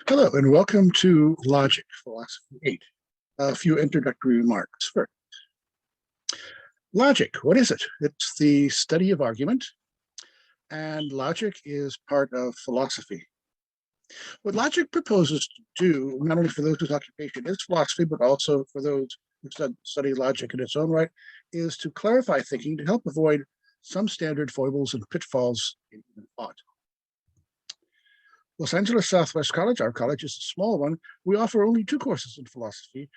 Hello, and welcome to Logic, Philosophy 8. A few introductory remarks. First, logic, what is it? It's the study of argument, and logic is part of philosophy. What logic proposes to do, not only for those whose occupation is philosophy, but also for those who study logic in its own right, is to clarify thinking to help avoid some standard foibles and pitfalls in human thought. Los Angeles Southwest College, our college is a small one. We offer only two courses in philosophy,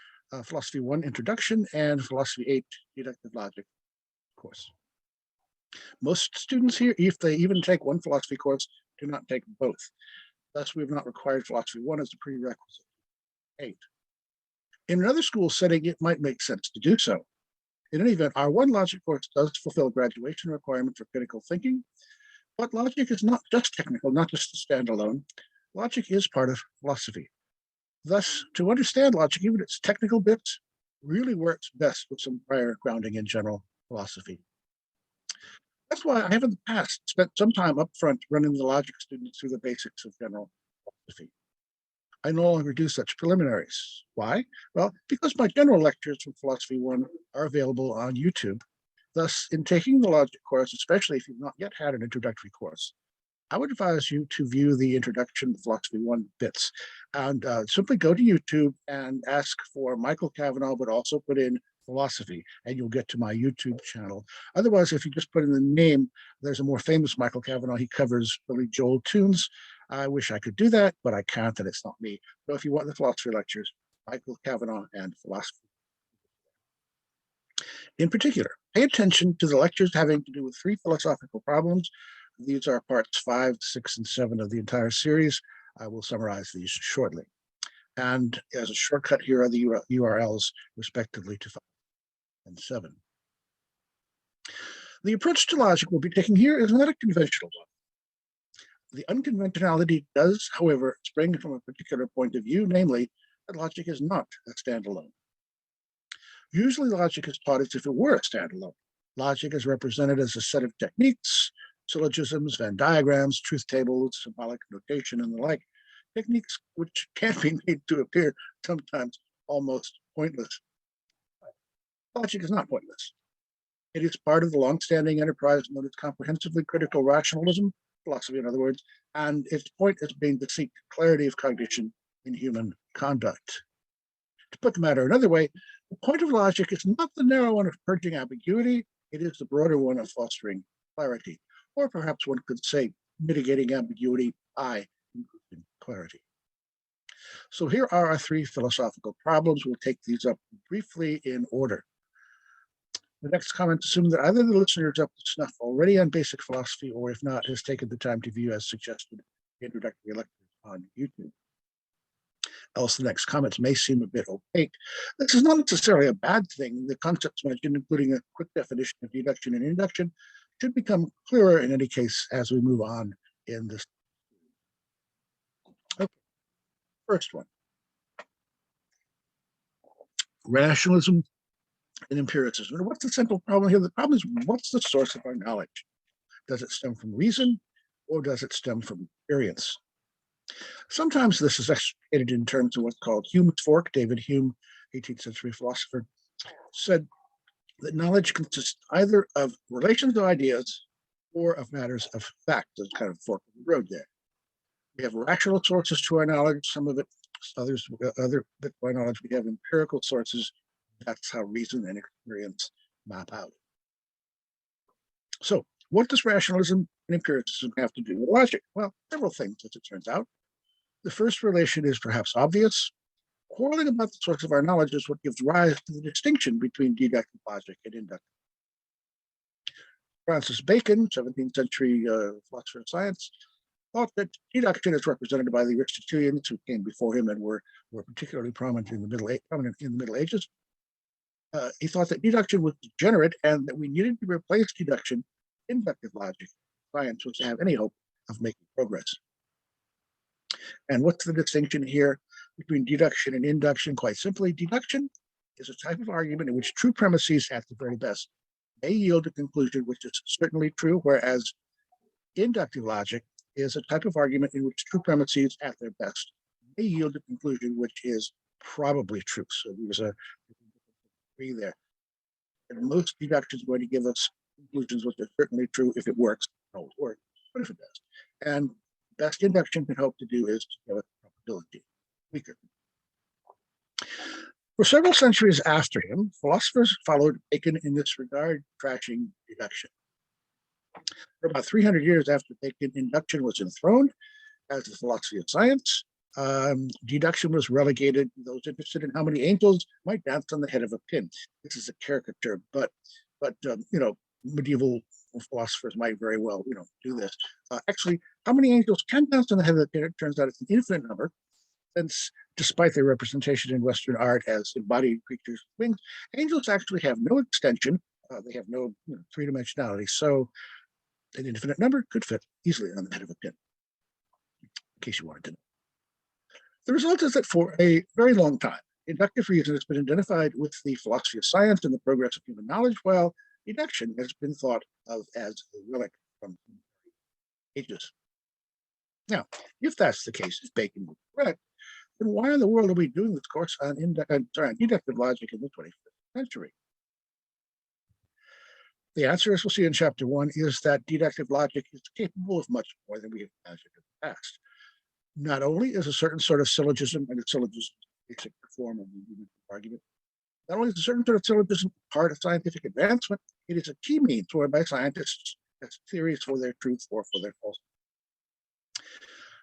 Philosophy 1 Introduction and Philosophy 8 Deductive Logic course. Most students here, if they even take one philosophy course, do not take both. Thus, we have not required Philosophy 1 as a prerequisite. 8. In another school setting, it might make sense to do so. In any event, our one logic course does fulfill graduation requirements for critical thinking, but logic is not just technical, not just a standalone. Logic is part of philosophy. Thus, to understand logic, even its technical bits, really works best with some prior grounding in general philosophy. That's why I have in the past spent some time up front running the logic students through the basics of general philosophy. I no longer do such preliminaries. Why? Well, because my general lectures from Philosophy 1 are available on YouTube. Thus, in taking the logic course, especially if you've not yet had an introductory course, I would advise you to view the introduction to Philosophy 1 bits and simply go to YouTube and ask for Michael Cavanaugh, but also put in philosophy, and you'll get to my YouTube channel. Otherwise, if you just put in the name, there's a more famous Michael Cavanaugh. He covers Billy Joel tunes. I wish I could do that, but I can't, and it's not me. So if you want the philosophy lectures, Michael Cavanaugh and philosophy. In particular, pay attention to the lectures having to do with three philosophical problems. These are parts 5, 6, and 7 of the entire series. I will summarize these shortly. And as a shortcut, here are the URLs respectively to 5 and 7. The approach to logic we'll be taking here is not a conventional one. The unconventionality does, however, spring from a particular point of view, namely that logic is not a standalone. Usually logic is taught as if it were a standalone. Logic is represented as a set of techniques, syllogisms, Venn diagrams, truth tables, symbolic notation, and the like, techniques which can be made to appear sometimes almost pointless. Logic is not pointless. It is part of the long-standing enterprise known as comprehensively critical rationalism, philosophy in other words, and its point has been to seek clarity of cognition in human conduct. To put the matter another way, the point of logic is not the narrow one of purging ambiguity, it is the broader one of fostering clarity, or perhaps one could say mitigating ambiguity by increasing clarity. So here are our three philosophical problems. We'll take these up briefly in order. The next comment assumes that either the listener is up to snuff already on basic philosophy, or if not, has taken the time to view as suggested introductory lectures on YouTube. Else the next comments may seem a bit opaque. This is not necessarily a bad thing. The concepts mentioned, including a quick definition of deduction and induction, should become clearer in any case as we move on in this. Okay. First one. Rationalism and empiricism. And what's the central problem here? The problem is, what's the source of our knowledge? Does it stem from reason, or does it stem from experience? Sometimes this is explicated in terms of what's called Hume's fork. David Hume, 18th century philosopher, said that knowledge consists either of relations of ideas or of matters of fact. There's kind of fork in the road there. We have rational sources to our knowledge, some of it, other bit of our knowledge, we have empirical sources. That's how reason and experience map out. So what does rationalism and empiricism have to do with logic? Well, several things, as it turns out. The first relation is perhaps obvious. Quarreling about the source of our knowledge is what gives rise to the distinction between deductive logic and inductive. Francis Bacon, 17th century philosopher of science, thought that deduction is represented by the Aristotelians who came before him and were particularly prominent in the Middle Ages. He thought that deduction was degenerate and that we needed to replace deduction with inductive logic. Science was to have any hope of making progress. And what's the distinction here between deduction and induction? Quite simply, deduction is a type of argument in which true premises, at the very best, may yield a conclusion which is certainly true, whereas inductive logic is a type of argument in which true premises, at their best, may yield a conclusion which is probably true. So there's a degree there. And most deduction is going to give us conclusions which are certainly true if it works. It always works, but if it does. And best induction can hope to do is to give us probability weaker. For several centuries after him, philosophers followed Bacon in this regard, trashing deduction. For about 300 years after Bacon, induction was enthroned as the philosophy of science. Deduction was relegated to those interested in how many angels might dance on the head of a pin. This is a caricature, but medieval philosophers might very well, do this. Actually, how many angels can dance on the head of the pin? It turns out it's an infinite number. Since, despite their representation in Western art as embodied creatures with wings, angels actually have no extension. They have no three-dimensionality. So, an infinite number could fit easily on the head of a pin. In case you wanted to know. The result is that for a very long time, inductive reason has been identified with the philosophy of science and the progress of human knowledge, while deduction has been thought of as a relic from ages. Now, if that's the case, if Bacon was correct, then why in the world are we doing this course on deductive logic in the 21st century? The answer, as we'll see in chapter 1, is that deductive logic is capable of much more than we have imagined in the past. Not only is a certain sort of syllogism, and a syllogism is a basic form of the human argument, not only is a certain sort of syllogism part of scientific advancement, it is a key means whereby scientists test theories for their truth or for their falsity.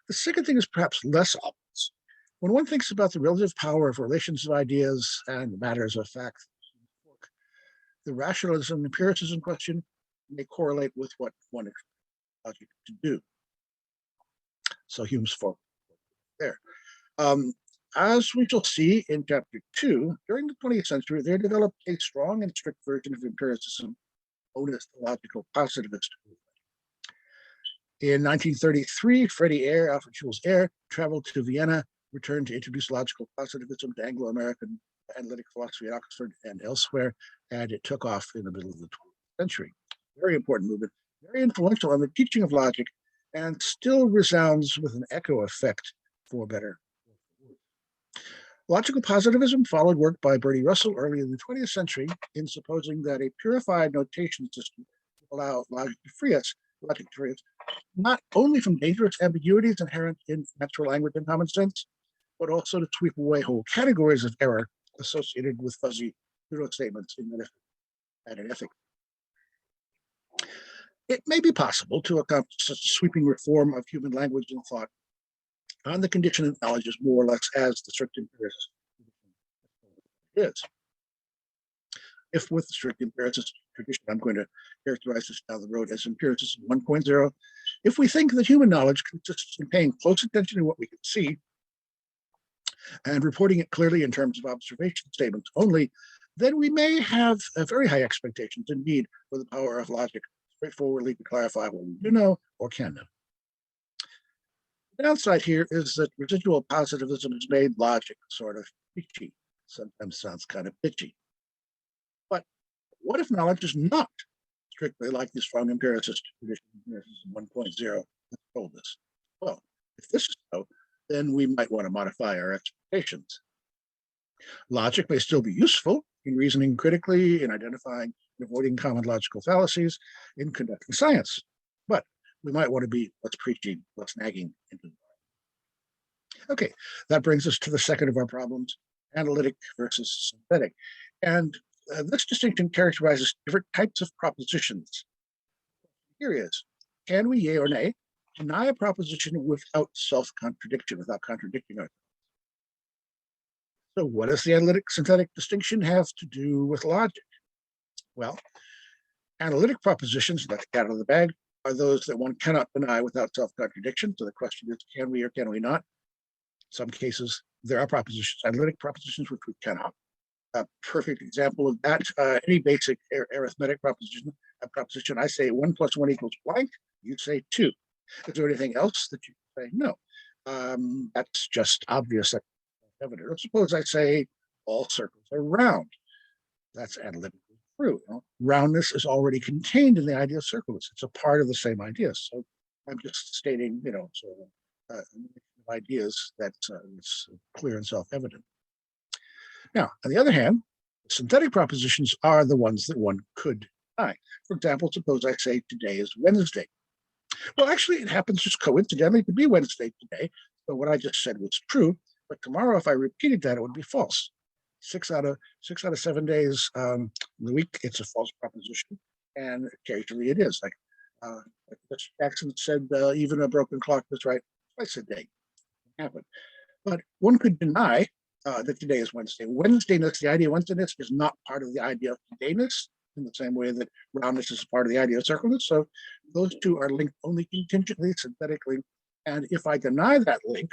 The second thing is perhaps less obvious. When one thinks about the relative power of relations of ideas and matters of fact, the rationalism and empiricism question may correlate with what one expects logic to do. So Hume's fault there. As we shall see in chapter 2, during the 20th century, there developed a strong and strict version of empiricism, known as the logical positivist movement. In 1933, Frege, Alfred Schulz Ayer, traveled to Vienna, returned to introduce logical positivism to Anglo-American analytic philosophy at Oxford and elsewhere, and it took off in the middle of the 20th century. Very important movement, very influential on the teaching of logic, and still resounds with an echo effect, for better. Logical positivism followed work by Bertie Russell early in the 20th century in supposing that a purified notation system would allow logic to free us not only from dangerous ambiguities inherent in natural language and common sense, but also to sweep away whole categories of error associated with fuzzy pseudo statements in metaphysics and in ethics. It may be possible to accomplish such a sweeping reform of human language and thought on the condition that knowledge is more or less as the strict empiricist is. If with the strict empiricist tradition, I'm going to characterize this down the road as empiricism 1.0, if we think that human knowledge consists in paying close attention to what we can see and reporting it clearly in terms of observation statements only, then we may have very high expectations indeed for the power of logic straightforwardly to clarify what we do know or can know. The downside here is that residual positivism has made logic sort of bitchy, sometimes sounds kind of bitchy. But what if knowledge is not strictly like the strong empiricist tradition, empiricism 1.0 has told us? Well, if this is so, then we might want to modify our expectations. Logic may still be useful in reasoning critically, in identifying and avoiding common logical fallacies, in conducting science, but we might want to be less preachy, less nagging into the Okay, that brings us to the second of our problems, analytic versus synthetic. And this distinction characterizes different types of propositions. Here is, can we, yea or nay, deny a proposition without self-contradiction, without contradicting ourselves? So what does the analytic-synthetic distinction have to do with logic? Well, analytic propositions, let the cat out of the bag, are those that one cannot deny without self-contradiction. So the question is, can we or can we not? In some cases, there are propositions, analytic propositions, which we cannot. A perfect example of that, any basic arithmetic proposition, I say 1 + 1 = blank, you say 2. Is there anything else that you say? No. That's just obvious, that's evident. Or suppose I say all circles are round. That's analytically true. Roundness is already contained in the idea of circles. It's a part of the same idea. So I'm just stating, sort of of ideas that's clear and self-evident. Now, on the other hand, synthetic propositions are the ones that one could deny. For example, suppose I say today is Wednesday. Well, actually, it happens just coincidentally to be Wednesday today. So what I just said was true, but tomorrow, if I repeated that, it would be false. 6 out of 7 days in the week, it's a false proposition, and occasionally it is. Like Mr. Jackson said, even a broken clock is right twice a day. Happen. But one could deny that today is Wednesday. Wednesdayness, the idea of Wednesdayness, is not part of the idea of todayness, in the same way that roundness is part of the idea of circleness. So those two are linked only contingently, synthetically. And if I deny that link,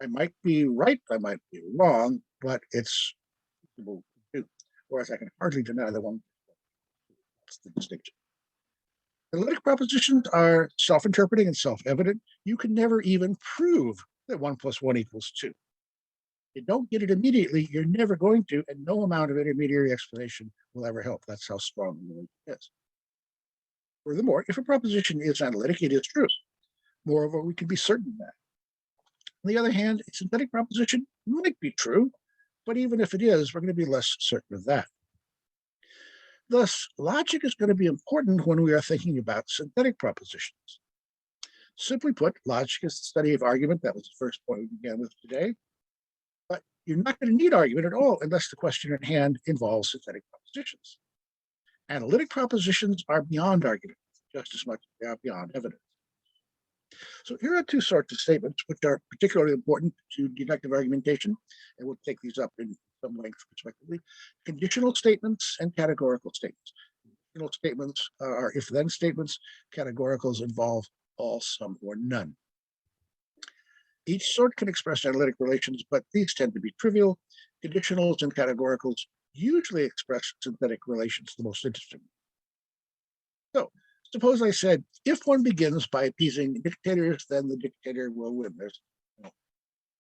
I might be right, I might be wrong, but it's possible to do. Whereas I can hardly deny the one. That's the distinction. Analytic propositions are self-interpreting and self-evident. You can never even prove that 1 + 1 = 2. You don't get it immediately, you're never going to, and no amount of intermediary explanation will ever help. That's how strong the belief is. Furthermore, if a proposition is analytic, it is true. Moreover, we can be certain of that. On the other hand, a synthetic proposition might be true, but even if it is, we're going to be less certain of that. Thus, logic is going to be important when we are thinking about synthetic propositions. Simply put, logic is the study of argument. That was the first point we began with today. But you're not going to need argument at all unless the question at hand involves synthetic propositions. Analytic propositions are beyond argument, just as much as they are beyond evidence. So here are two sorts of statements which are particularly important to deductive argumentation, and we'll take these up in some length respectively. Conditional statements and categorical statements. Conditional statements are if-then statements. Categoricals involve all, some, or none. Each sort can express analytic relations, but these tend to be trivial. Conditionals and categoricals usually express synthetic relations, the most interesting. So, suppose I said, if one begins by appeasing dictators, then the dictator will win.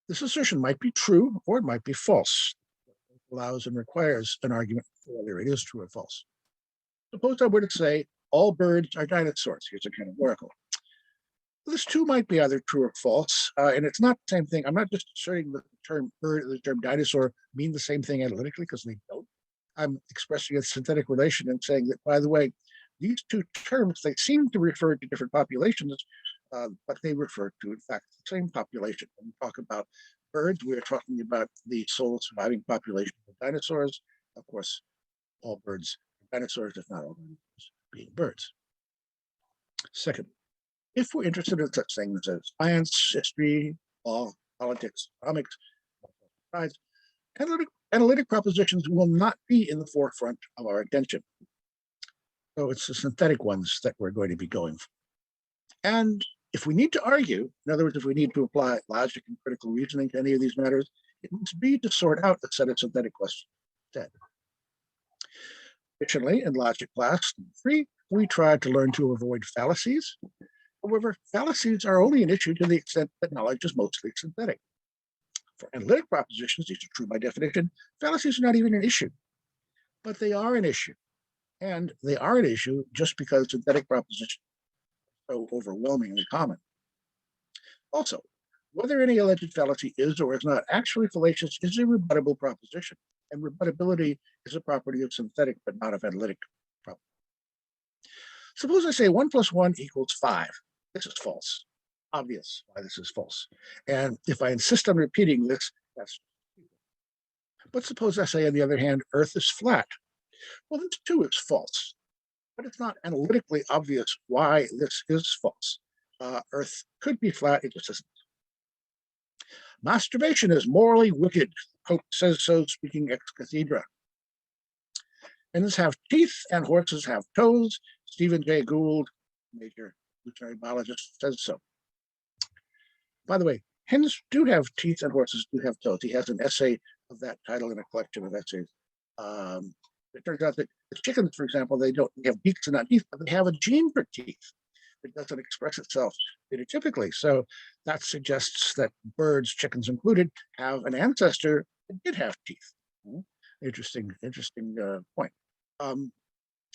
This assertion might be true, or it might be false. It allows and requires an argument for whether it is true or false. Suppose I were to say, all birds are dinosaurs. Here's a categorical. This too might be either true or false, and it's not the same thing. I'm not just asserting that the term bird, the term dinosaur mean the same thing analytically, because they don't. I'm expressing a synthetic relation and saying that, by the way, these two terms, they seem to refer to different populations, but they refer to, in fact, the same population. When we talk about birds, we are talking about the sole surviving population of dinosaurs. Of course, all birds are dinosaurs, if not all dinosaurs being birds. Second, if we're interested in such things as science, history, law, politics, economics, analytic propositions will not be in the forefront of our attention. So it's the synthetic ones that we're going to be going for. And if we need to argue, in other words, if we need to apply logic and critical reasoning to any of these matters, it must be to sort out a set of synthetic questions instead. Additionally, in logic class 3, we tried to learn to avoid fallacies. However, fallacies are only an issue to the extent that knowledge is mostly synthetic. For analytic propositions, these are true by definition, fallacies are not even an issue, but they are an issue. And they are an issue just because synthetic propositions are so overwhelmingly common. Also, whether any alleged fallacy is or is not actually fallacious is a rebuttable proposition, and rebuttability is a property of synthetic but not of analytic property. Suppose I say 1 + 1 = 5. This is false. Obvious why this is false. And if I insist on repeating this, that's. But suppose I say, on the other hand, Earth is flat. Well, this too is false, but it's not analytically obvious why this is false. Earth could be flat, it just isn't. Masturbation is morally wicked. Pope says so, speaking ex cathedra. Hens have teeth and horses have toes. Stephen Jay Gould, major evolutionary biologist, says so. By the way, hens do have teeth and horses do have toes. He has an essay of that title in a collection of essays. It turns out that the chickens, for example, they have beaks and not teeth, but they have a gene for teeth. It doesn't express itself phenotypically. So that suggests that birds, chickens included, have an ancestor that did have teeth. Interesting point.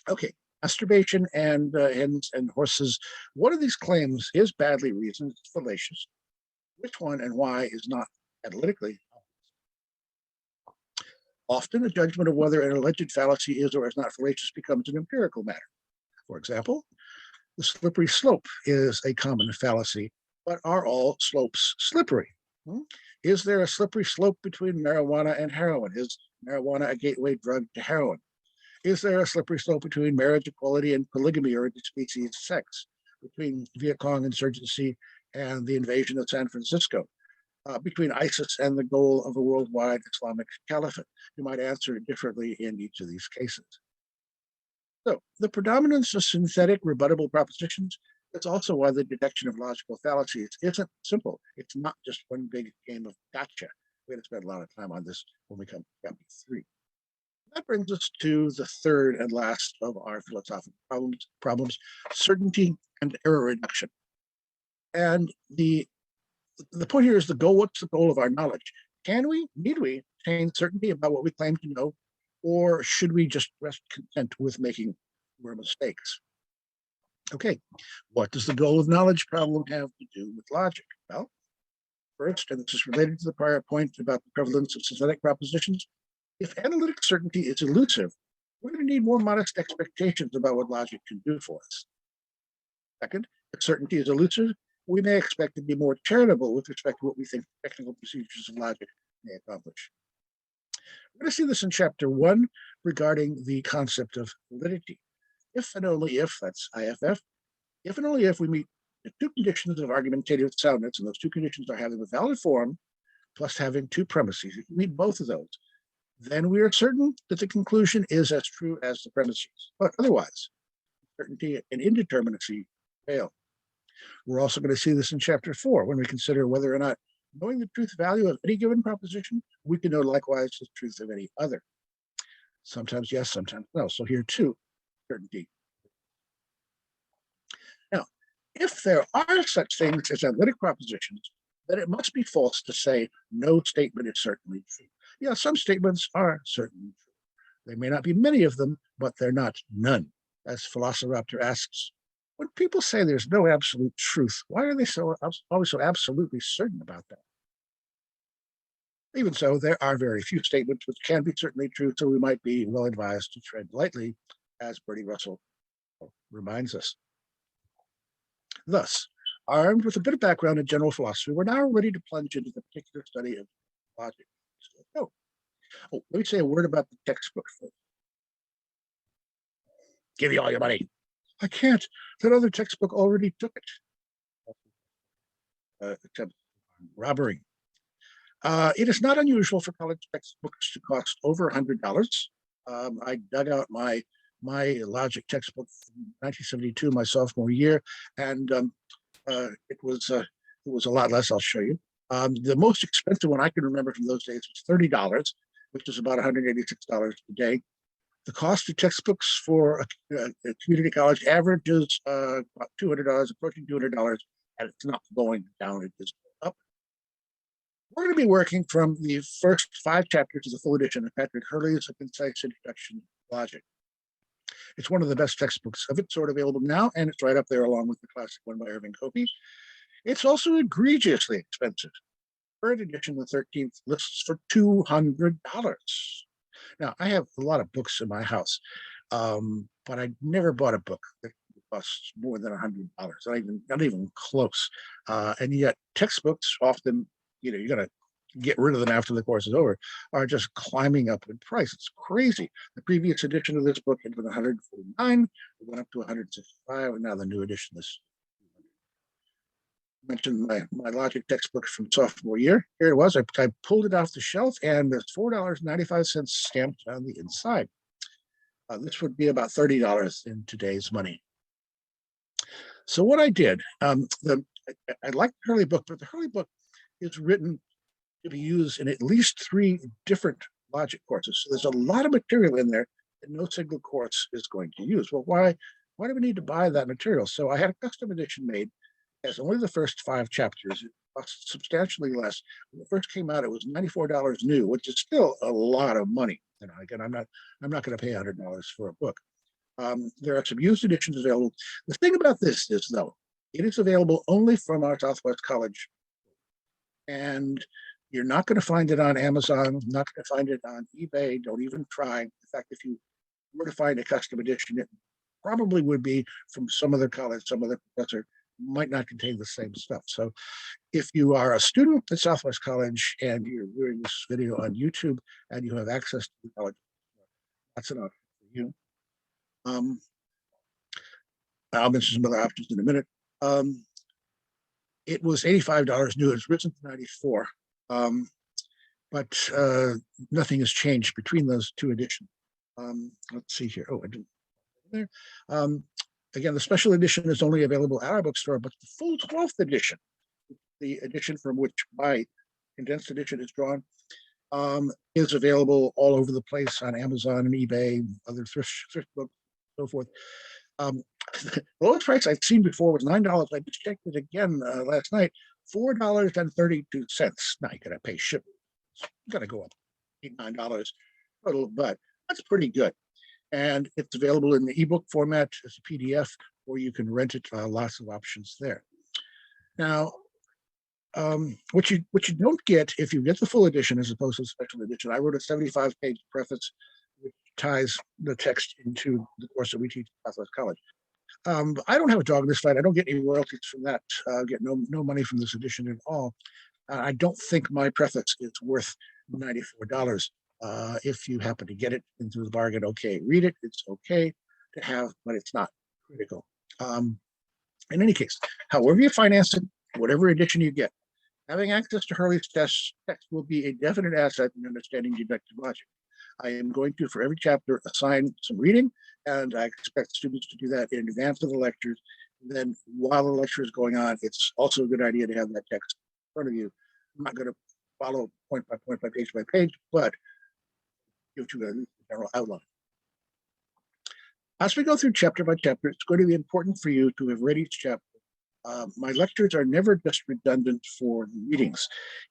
Okay, masturbation and hens and horses. One of these claims is badly reasoned, it's fallacious. which one and why is not analytically. Often, a judgment of whether an alleged fallacy is or is not fallacious becomes an empirical matter. For example, the slippery slope is a common fallacy, but are all slopes slippery? Is there a slippery slope between marijuana and heroin? Is marijuana a gateway drug to heroin? Is there a slippery slope between marriage equality and polygamy or interspecies sex? Between Viet Cong insurgency and the invasion of San Francisco? Between ISIS and the goal of a worldwide Islamic caliphate? You might answer it differently in each of these cases. So the predominance of synthetic rebuttable propositions is also why the detection of logical fallacies isn't simple. It's not just one big game of gotcha. We're going to spend a lot of time on this when we come to chapter 3. That brings us to the third and last of our philosophical problems, certainty and error reduction. And the point here is the goal. What's the goal of our knowledge? Need we attain certainty about what we claim to know, or should we just rest content with making more mistakes? Okay, what does the goal of knowledge problem have to do with logic? Well, first, and this is related to the prior point about the prevalence of synthetic propositions, if analytic certainty is elusive, we're going to need more modest expectations about what logic can do for us. Second, if certainty is elusive, we may expect to be more charitable with respect to what we think technical procedures of logic may accomplish. We're going to see this in chapter 1 regarding the concept of validity. If and only if, that's IFF, if and only if we meet the two conditions of argumentative soundness, and those two conditions are having a valid form plus having two premises, if we meet both of those, then we are certain that the conclusion is as true as the premises. But otherwise, certainty and indeterminacy fail. We're also going to see this in chapter 4 when we consider whether or not, knowing the truth value of any given proposition, we can know likewise the truth of any other. Sometimes yes, sometimes no. So here too, certainty. Now, if there are such things as analytic propositions, then it must be false to say no statement is certainly true. Yeah, some statements are certainly true. There may not be many of them, but they're not none. As Velociraptor asks, when people say there's no absolute truth, why are they always so absolutely certain about that? Even so, there are very few statements which can be certainly true, so we might be well advised to tread lightly, as Bertie Russell reminds us. Thus, armed with a bit of background in general philosophy, we're now ready to plunge into the particular study of logic. Oh, let me say a word about the textbook first. Give you all your money. I can't. That other textbook already took it. Robbery. It is not unusual for college textbooks to cost over $100. I dug out my logic textbook from 1972, my sophomore year, and it was a lot less. I'll show you. The most expensive one I can remember from those days was $30, which is about $186 today. The cost of textbooks for a community college averages about $200, approaching $200, and it's not going down, it is up. We're going to be working from the first 5 chapters of the full edition of Patrick Hurley's A Concise Introduction to Logic. It's one of the best textbooks of its sort available now, and it's right up there along with the classic one by Irving Copey. It's also egregiously expensive. Current edition, the 13th, lists for $200. Now, I have a lot of books in my house, but I never bought a book that costs more than $100. Not even close. And yet, textbooks often, you got to get rid of them after the course is over, are just climbing up in price. It's crazy. The previous edition of this book had been $149. It went up to $165, and now the new edition is. Mentioned my logic textbook from sophomore year. Here it was. I pulled it off the shelf, and there's $4.95 stamped on the inside. This would be about $30 in today's money. So what I did, I like the Hurley book, but the Hurley book is written to be used in at least 3 different logic courses. So there's a lot of material in there that no single course is going to use. Well, why do we need to buy that material? So I had a custom edition made. As only the first 5 chapters. It cost substantially less. When it first came out, it was $94 new, which is still a lot of money. Again, I'm not going to pay $100 for a book. There are some used editions available. The thing about this is, though, it is available only from our Southwest College And you're not going to find it on Amazon, not going to find it on eBay. Don't even try. In fact, if you were to find a custom edition, it probably would be from some other college, some other professor, might not contain the same stuff. So if you are a student at Southwest College and you're viewing this video on YouTube and you have access to the college, that's an option for you. I'll mention some other options in a minute. It was $85 new. It's risen to $94, but nothing has changed between those two editions. Let's see here. Oh, I didn't. There. Again, the special edition is only available at our bookstore, but the full 12th edition, the edition from which my condensed edition is drawn, is available all over the place on Amazon and eBay, other thrift books, so forth. The lowest price I've seen before was $9. I just checked it again last night, $4.32. Now you gotta pay shipping. It's gonna go up $8-9 total, but that's pretty good. And it's available in the ebook format as a PDF, or you can rent it. Lots of options there. Now, what you don't get if you get the full edition as opposed to the special edition, I wrote a 75-page preface which ties the text into the course that we teach at Southwest College. I don't have a dog in this fight. I don't get any royalties from that. Get no money from this edition at all. I don't think my preface is worth $94. If you happen to get it into the bargain, okay, read it. It's okay to have, but it's not critical. In any case, however you finance it, whatever edition you get, having access to Hurley's text will be a definite asset in understanding deductive logic. I am going to, for every chapter, assign some reading, and I expect students to do that in advance of the lectures. And then while the lecture is going on, it's also a good idea to have that text in front of you. I'm not going to follow point by page, but give you a general outline. As we go through chapter by chapter, it's going to be important for you to have read each chapter. My lectures are never just redundant for the readings.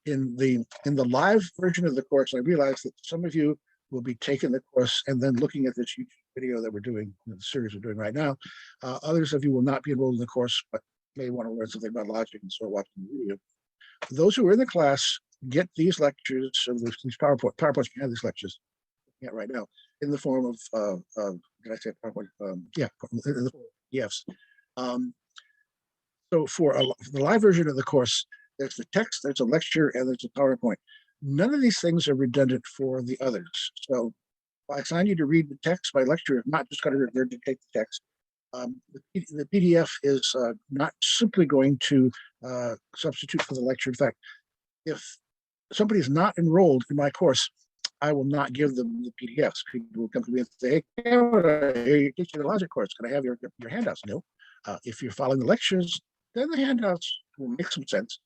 In the live version of the course, I realize that some of you will be taking the course and then looking at this YouTube video that we're doing, the series we're doing right now. Others of you will not be enrolled in the course, but may want to learn something about logic and start watching the video. For those who are in the class, get these lectures, or these PowerPoints, you have these lectures right now, in the form of did I say PowerPoint? Yeah, in the form of PDFs. So for the live version of the course, there's the text, there's a lecture, and there's a PowerPoint. None of these things are redundant for the others. So if I assign you to read the text, my lecture is not just going to regurgitate the text. The PDF is not simply going to substitute for the lecture. In fact, if somebody is not enrolled in my course, I will not give them the PDFs. People will come to me and say, hey, you're teaching the logic course. Can I have your handouts? No. If you're following the lectures, then the handouts will make some sense.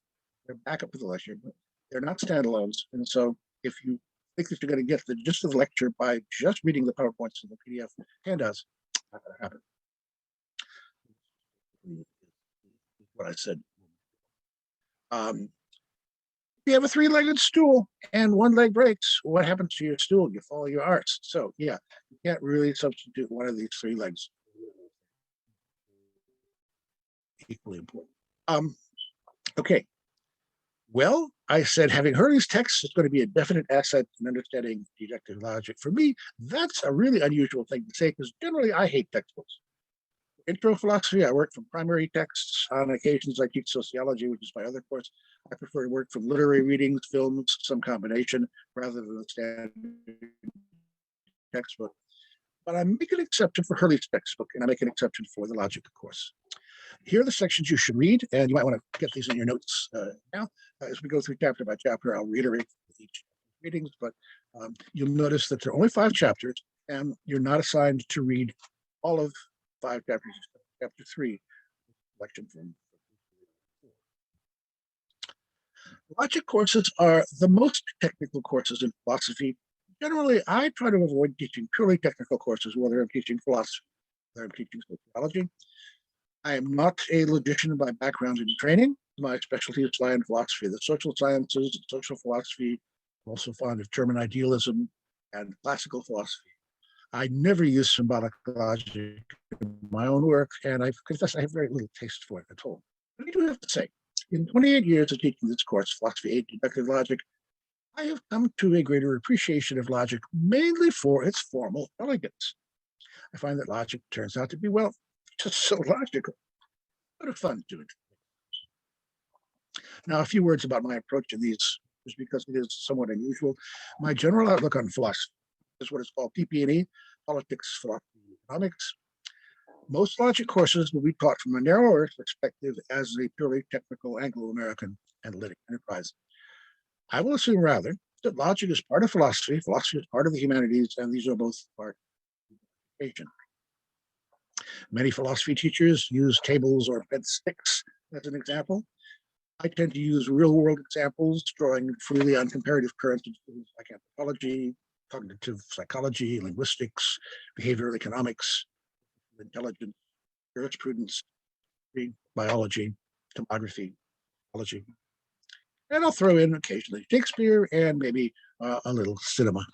They're backup to the lecture, but they're not standalones. And so if you think that you're going to get the gist of the lecture by just reading the PowerPoints and the PDF handouts, not going to happen. What I said. If you have a three-legged stool and one leg breaks, what happens to your stool? You follow your arts. So yeah, you can't really substitute one of these three legs. Equally important. Okay. Well, I said having Hurley's text is going to be a definite asset in understanding deductive logic. For me, that's a really unusual thing to say because generally I hate textbooks. Intro philosophy, I work from primary texts. On occasions, I teach sociology, which is my other course. I prefer to work from literary readings, films, some combination, rather than the standard textbook. But I make an exception for Hurley's textbook, and I make an exception for the logic course. Here are the sections you should read, and you might want to get these in your notes now. As we go through chapter by chapter, I'll reiterate each readings, but you'll notice that there are only 5 chapters, and you're not assigned to read all of 5 chapters. Chapter 3, selection from. Logic courses are the most technical courses in philosophy. Generally, I try to avoid teaching purely technical courses, whether I'm teaching philosophy, whether I'm teaching sociology. I am not a logician by background and training. My specialty is science and philosophy, the social sciences, social philosophy. I'm also fond of German idealism and classical philosophy. I never use symbolic logic in my own work, and I confess I have very little taste for it at all. What do you have to say? In 28 years of teaching this course, Philosophy 8, Deductive Logic, I have come to a greater appreciation of logic, mainly for its formal elegance. I find that logic turns out to be, well, just so logical, but a fun to it. Now, a few words about my approach to these, just because it is somewhat unusual. My general outlook on philosophy is what is called PP&E, politics, philosophy, economics. Most logic courses will be taught from a narrower perspective as a purely technical Anglo-American analytic enterprise. I will assume rather that logic is part of philosophy, philosophy is part of the humanities, and these are both part of education. Many philosophy teachers use tables or bent sticks as an example. I tend to use real-world examples, drawing freely on comparative currents in fields like anthropology, cognitive psychology, linguistics, behavioral economics, intelligence, jurisprudence, biology, tomography, biology. And I'll throw in occasionally Shakespeare and maybe a little cinema.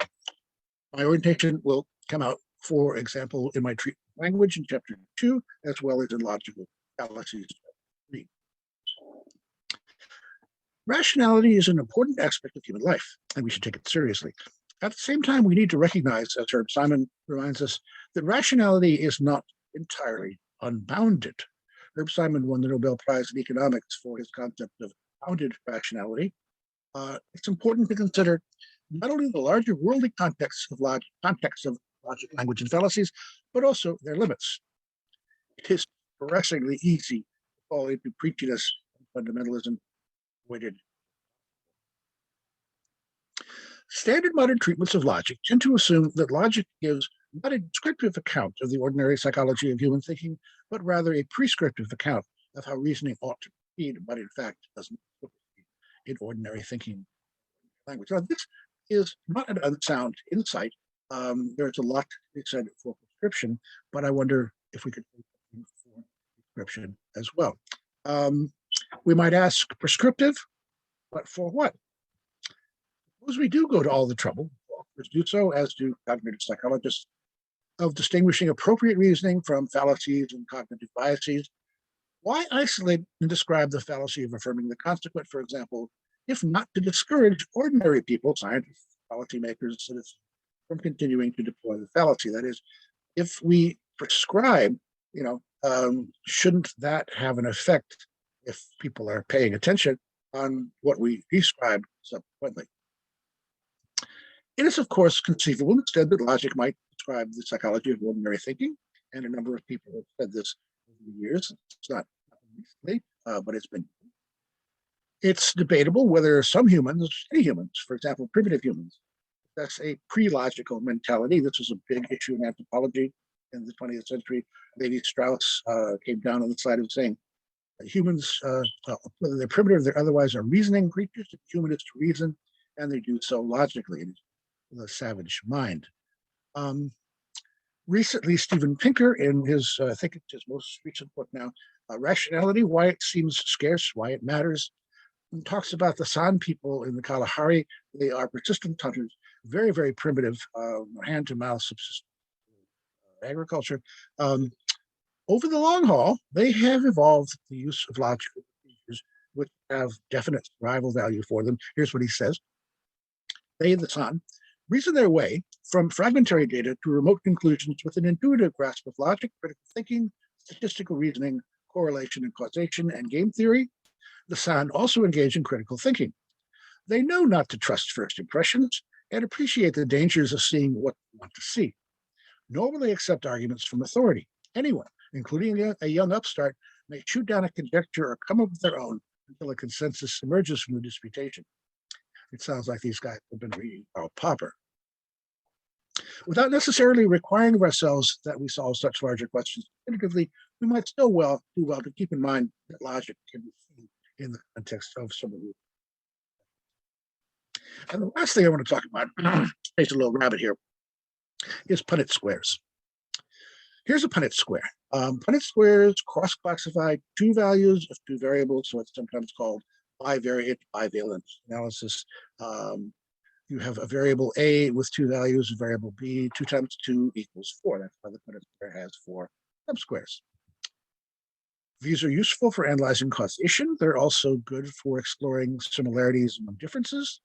My orientation will come out, for example, in my treatment of language in chapter 2, as well as in logical fallacies. Rationality is an important aspect of human life, and we should take it seriously. At the same time, we need to recognize, as Herb Simon reminds us, that rationality is not entirely unbounded. Herb Simon won the Nobel Prize in Economics for his concept of bounded rationality. It's important to consider not only the larger worldly context of logic, language, and fallacies, but also their limits. It is depressingly easy to fall into preachiness and fundamentalism. Standard modern treatments of logic tend to assume that logic gives not a descriptive account of the ordinary psychology of human thinking, but rather a prescriptive account of how reasoning ought to proceed, but in fact doesn't proceed in ordinary thinking language. Now, this is not an unsound insight. There's a lot to be said for prescription, but I wonder if we could say something for prescription as well. We might ask prescriptive, but for what? Suppose we do go to all the trouble, authors do so, as do cognitive psychologists, of distinguishing appropriate reasoning from fallacies and cognitive biases. Why isolate and describe the fallacy of affirming the consequent, for example, if not to discourage ordinary people, scientists, policymakers, citizens, from continuing to deploy the fallacy? That is, if we prescribe, shouldn't that have an effect if people are paying attention on what we describe subsequently? It is, of course, conceivable instead that logic might describe the psychology of ordinary thinking, and a number of people have said this over the years. It's not recently, but it's been. It's debatable whether some humans, any humans, for example, primitive humans, that's a pre-logical mentality. This was a big issue in anthropology in the 20th century. Lévi-Strauss came down on the side of saying humans, whether they're primitive, they're otherwise are reasoning creatures. Humanists reason, and they do so logically in the savage mind. Recently, Steven Pinker, in his, I think it's his most recent book now, Rationality, Why It Seems Scarce, Why It Matters, and talks about the San people in the Kalahari. They are persistent hunters, very, very primitive, hand-to-mouth subsistence agriculture. Over the long haul, they have evolved the use of logical procedures which have definite survival value for them. Here's what he says. They, the San, reason their way from fragmentary data to remote conclusions with an intuitive grasp of logic, critical thinking, statistical reasoning, correlation and causation, and game theory. The San also engage in critical thinking. They know not to trust first impressions and appreciate the dangers of seeing what they want to see. Nor will they accept arguments from authority. Anyone, including a young upstart, may shoot down a conjecture or come up with their own until a consensus emerges from the disputation. It sounds like these guys have been reading Karl Popper. Without necessarily requiring of ourselves that we solve such larger questions definitively, we might still do well to keep in mind that logic can be seen in the context of some of the. And the last thing I want to talk about, chase a little rabbit here, is Punnett squares. Here's a Punnett square. Punnett squares cross-classify two values of two variables, so it's sometimes called bivariate bivalent analysis. You have a variable A with two values, a variable B, 2 times 2 equals 4. That's why the Punnett square has 4 subsquares. These are useful for analyzing causation. They're also good for exploring similarities among differences.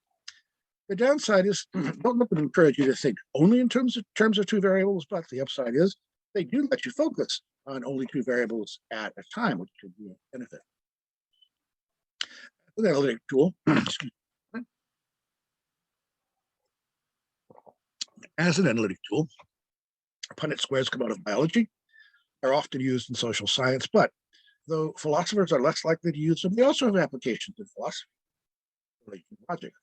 The downside is, don't let them encourage you to think only in terms of two variables, but the upside is they do let you focus on only two variables at a time, which could be a benefit. An analytic tool, as an analytic tool, Punnett squares come out of biology, are often used in social science, but though philosophers are less likely to use them, they also have applications in philosophy, logic.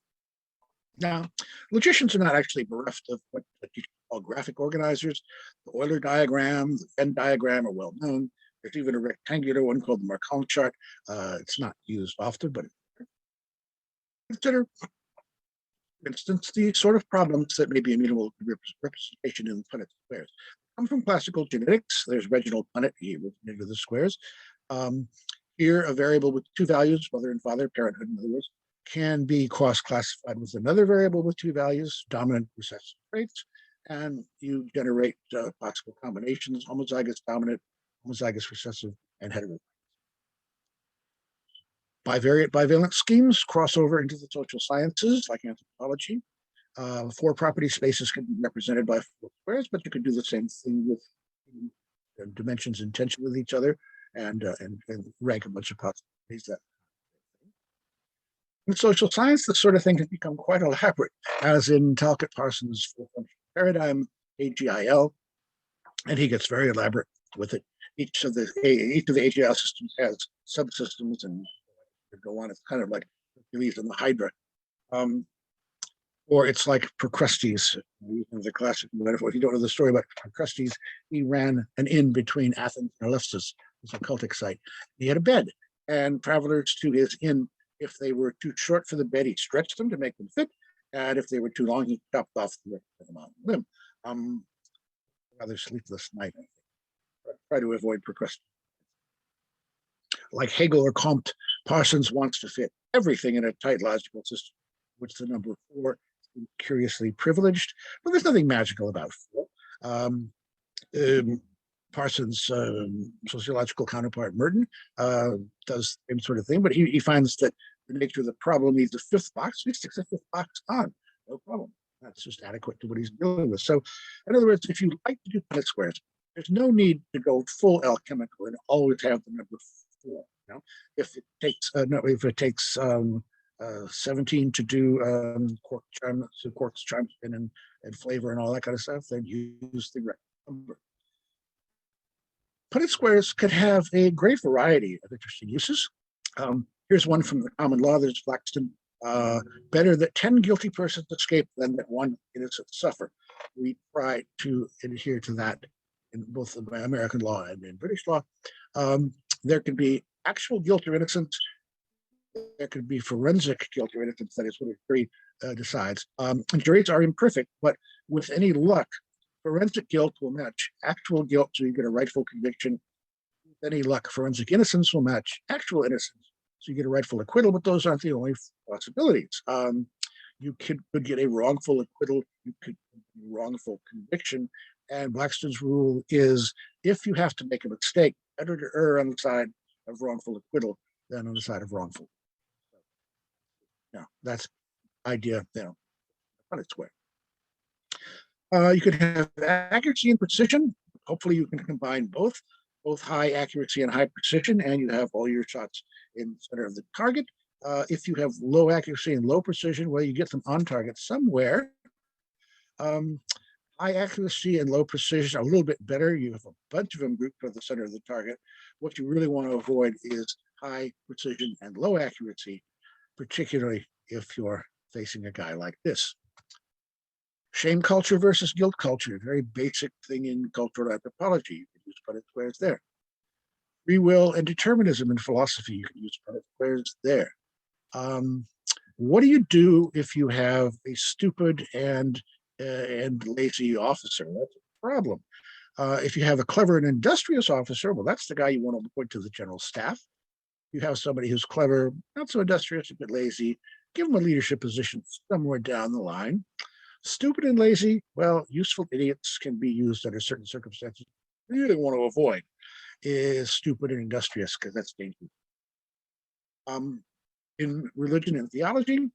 Now, logicians are not actually bereft of what you call graphic organizers. The Euler diagram, the Venn diagram are well known. There's even a rectangular one called the Markov chart. It's not used often, but consider, for instance, the sort of problems that may be amenable to representation in Punnett squares. Come from classical genetics. There's Reginald Punnett, he originated the squares. Here, a variable with two values, mother and father, parenthood in other words, can be cross-classified with another variable with two values, dominant recessive traits, and you generate possible combinations, homozygous dominant, homozygous recessive, and heterozygous. Bivariate bivalent schemes cross over into the social sciences like anthropology. Four property spaces can be represented by four squares, but you can do the same thing with dimensions in tension with each other and rank a bunch of possibilities. That in social science, this sort of thing has become quite elaborate, as in Talcott Parsons' four-function paradigm, AGIL, and he gets very elaborate with it. Each of the AGIL systems has subsystems and go on. It's kind of like Hercules and the Hydra. Or it's like Procrustes, the classic metaphor. If you don't know the story about Procrustes, he ran an inn between Athens and Eleusis, it's a cultic site. He had a bed, and travelers to his inn, if they were too short for the bed, he stretched them to make them fit, and if they were too long, he chopped off the limb. Rather sleepless night, I think. Try to avoid Procrustes. Like Hegel or Comte, Parsons wants to fit everything in a tight logical system, which the number four is curiously privileged, but there's nothing magical about four. Parsons' sociological counterpart, Merton, does the same sort of thing, but he finds that the nature of the problem needs a fifth box. He sticks a fifth box on, no problem. That's just adequate to what he's dealing with. So, in other words, if you like to do Punnett squares, there's no need to go full alchemical and always have the number four. You know? If it takes 17 to do quarks, charm spin, and flavor and all that kind of stuff, then use the right number. Punnett squares could have a great variety of interesting uses. Here's one from the common law. There's Blackstone. Better that 10 guilty persons escape than that one innocent suffer. We try to adhere to that in both American law and in British law. There could be actual guilt or innocence. There could be forensic guilt or innocence. That is what a jury decides. And juries are imperfect, but with any luck, forensic guilt will match actual guilt, so you get a rightful conviction. With any luck, forensic innocence will match actual innocence, so you get a rightful acquittal, but those aren't the only possibilities. You could get a wrongful acquittal, you could get a wrongful conviction, and Blackstone's rule is if you have to make a mistake, better to err on the side of wrongful acquittal than on the side of wrongful. That's the idea, Punnett square. You could have accuracy and precision. Hopefully you can combine both high accuracy and high precision, and you have all your shots in the center of the target. If you have low accuracy and low precision, well, you get them on target somewhere. High accuracy and low precision are a little bit better. You have a bunch of them grouped at the center of the target. What you really want to avoid is high precision and low accuracy, particularly if you're facing a guy like this. Shame culture versus guilt culture, a very basic thing in cultural anthropology. You can use Punnett squares there. Free will and determinism in philosophy, you can use Punnett squares there. What do you do if you have a stupid and lazy officer? That's a problem. If you have a clever and industrious officer, well, that's the guy you want to appoint to the general staff. You have somebody who's clever, not so industrious, a bit lazy, give them a leadership position somewhere down the line. Stupid and lazy, well, useful idiots can be used under certain circumstances you really want to avoid. is stupid and industrious because that's dangerous. In religion and theology,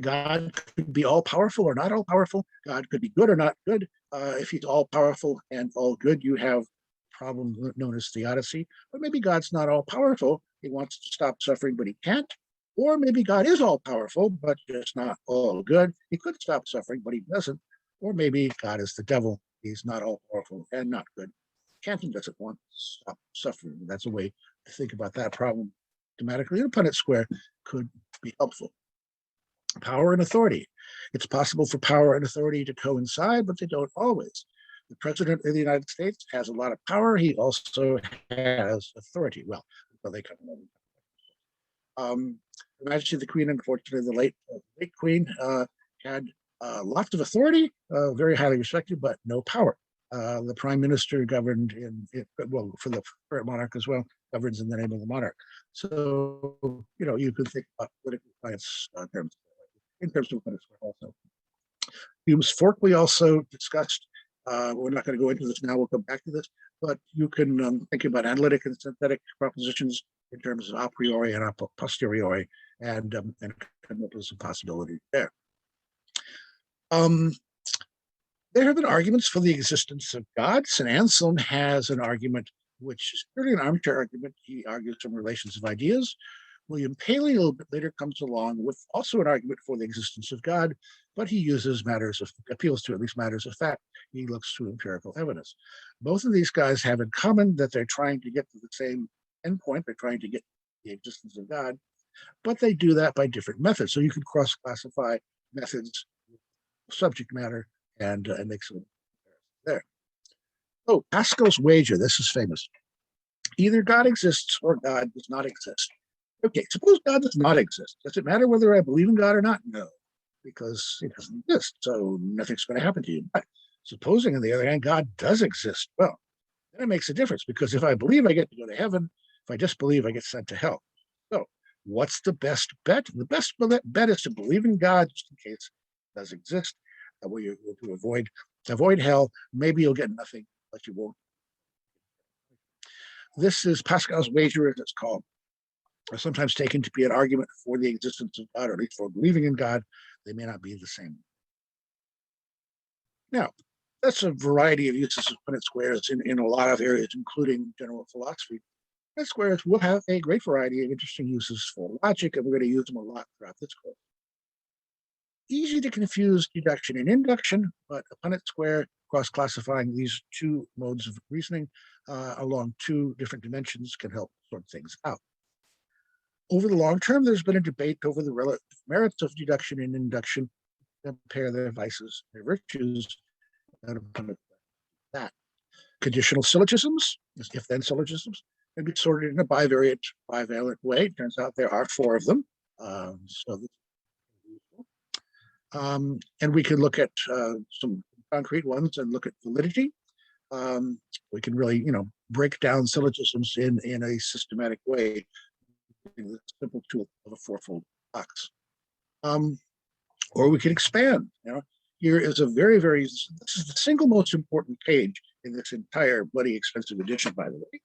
God could be all powerful or not all powerful. God could be good or not good. If he's all powerful and all good, you have a problem known as theodicy. But maybe God's not all powerful. He wants to stop suffering, but he can't. Or maybe God is all powerful, but just not all good. He could stop suffering, but he doesn't. Or maybe God is the devil. He's not all powerful and not good. Can't and doesn't want to stop suffering. That's a way to think about that problem thematically. And a Punnett square could be helpful. Power and authority. It's possible for power and authority to coincide, but they don't always. The president of the United States has a lot of power. He also has authority. Well, they come in. Her Majesty the Queen, unfortunately, the late Queen, had lots of authority, very highly respected, but no power. The Prime Minister governed for the current monarch as well, governs in the name of the monarch. So, you could think about political science in terms of Punnett square also. Hume's fork we also discussed. We're not going to go into this now. We'll come back to this, but you can think about analytic and synthetic propositions in terms of a priori and a posteriori, and come up with some possibilities there. There have been arguments for the existence of God. St. Anselm has an argument, which is really an armchair argument. He argues from relations of ideas. William Paley a little bit later comes along with also an argument for the existence of God, but he appeals to at least matters of fact. He looks to empirical evidence. Both of these guys have in common that they're trying to get to the same endpoint. They're trying to get the existence of God, but they do that by different methods. So you can cross-classify methods, subject matter, and make some there. Oh, Pascal's wager. This is famous. Either God exists or God does not exist. Okay, suppose God does not exist. Does it matter whether I believe in God or not? No, because it doesn't exist, so nothing's going to happen to you. But supposing, on the other hand, God does exist, well, then it makes a difference, because if I believe, I get to go to heaven. If I just believe, I get sent to hell. So what's the best bet? The best bet is to believe in God, just in case it does exist, where you to avoid hell. Maybe you'll get nothing, but you won't. This is Pascal's wager, as it's called, are sometimes taken to be an argument for the existence of God, or at least for believing in God. They may not be the same. Now, that's a variety of uses of Punnett squares in a lot of areas, including general philosophy. Punnett squares will have a great variety of interesting uses for logic, and we're going to use them a lot throughout this course. Easy to confuse deduction and induction, but a Punnett square cross-classifying these two modes of reasoning along two different dimensions can help sort things out. Over the long term, there's been a debate over the relative merits of deduction and induction, compare their vices, their virtues, that. Conditional syllogisms, if-then syllogisms, can be sorted in a bivalent way. It turns out there are 4 of them. And we can look at some concrete ones and look at validity. We can really, break down syllogisms in a systematic way. The simple tool of a 4-fold box. Or we can expand. Here is a this is the single most important page in this entire bloody expensive edition, by the way.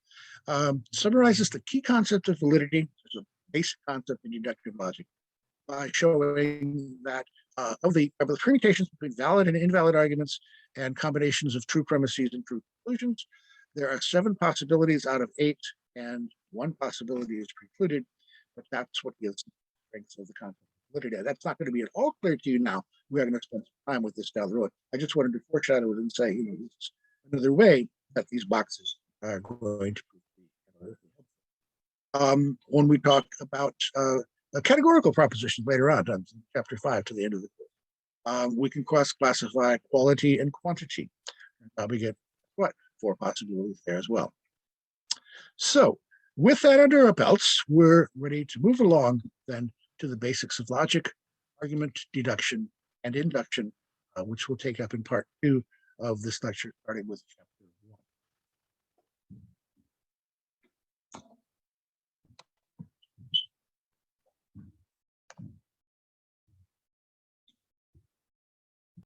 Summarizes the key concept of validity. There's a basic concept in deductive logic by showing that of the permutations between valid and invalid arguments and combinations of true premises and true conclusions, there are 7 possibilities out of 8, and 1 possibility is precluded, but that's what gives the strength of the concept of validity. That's not going to be at all clear to you now. We are going to spend some time with this down the road. I just wanted to foreshadow it and say, this is another way that these boxes are going to be. When we talk about categorical propositions later on chapter 5 to the end of the course, we can cross-classify quality and quantity. We get 4 possibilities there as well. So with that under our belts, we're ready to move along then to the basics of logic, argument, deduction, and induction, which we'll take up in part 2 of this lecture, starting with chapter